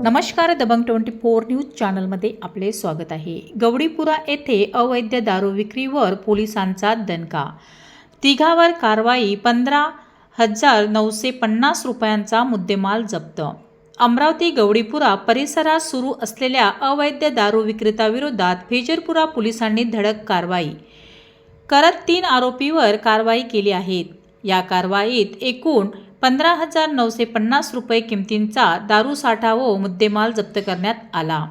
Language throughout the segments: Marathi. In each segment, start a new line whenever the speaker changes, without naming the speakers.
नमस्कार, दबंग 24 न्यूज चॅनलमध्ये आपले स्वागत आहे। गवडीपुरा येथे अवैध दारू विक्रीवर पोलिसांचा दणका, तिघावर कारवाई, 15,950 रुपयांचा मुद्देमाल जप्त। अमरावती गवडीपुरा परिसरात सुरू असलेल्या अवैध दारू विक्रेत्याविरोधात फेजरपुरा पोलिसांनी धडक कारवाई करत 3 आरोपींवर कारवाई केली आहे। या कारवाईत एकूण 15,950 रुपये किमतीचा दारूसाठा व मुद्देमाल जप्त करण्यात आला।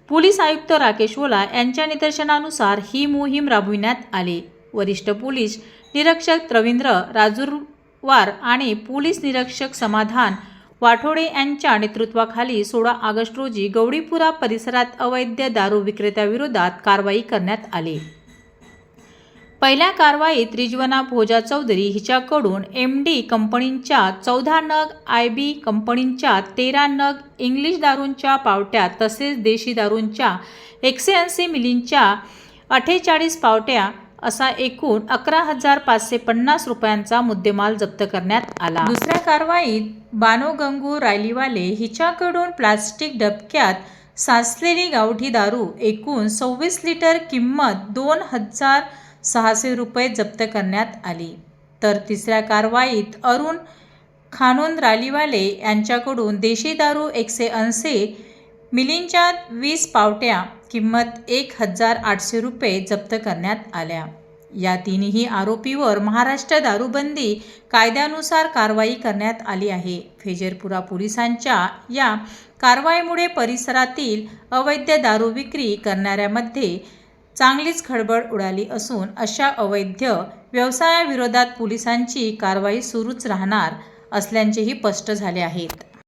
पोलीस आयुक्त राकेश ओला यांच्या निर्देशनानुसार ही मोहीम राबविण्यात आली। वरिष्ठ पोलीस निरीक्षक रवींद्र राजूरवार आणि पोलीस निरीक्षक समाधान वाठोडे यांच्या नेतृत्वाखाली 16 ऑगस्ट रोजी गवडीपुरा परिसरात अवैध दारू विक्रेत्याविरोधात कारवाई करण्यात आली। पहिल्या कारवाईत रिजवाना भोजा चौधरी हिच्याकडून MD कंपनीच्या 14 नग, IB कंपनीच्या 13 नग इंग्लिश दारूंच्या पावट्या तसेच देशी दारूंच्या 180 मिलींच्या 48 पावट्या असा एकूण 11,550 रुपयांचा मुद्देमाल जप्त करण्यात आला। दुसऱ्या कारवाईत बानो गंगू रायलीवाले हिच्याकडून प्लास्टिक डबक्यात साचलेली गावठी दारू एकूण 26 लिटर किंमत 2,600 रुपये जप्त करण्यात आली। तर तिसऱ्या कारवाईत अरुण खानोंद रायलीवाले यांच्याकडून देशी दारू 180 मिलींच्या 20 पावट्या किंमत 1,800 रुपये जप्त करण्यात आल्या। या तिन्ही आरोपींवर महाराष्ट्र दारूबंदी कायद्यानुसार कारवाई करण्यात आली आहे। फेजरपुरा पोलिसांच्या या कारवाईमुळे परिसरातील अवैध दारू विक्री करणाऱ्यांमध्ये चांगलीच खळबळ उडाली असून अशा अवैध व्यवसायाविरोधात पोलिसांची कारवाई सुरूच राहणार असल्याचेही स्पष्ट झाले आहे।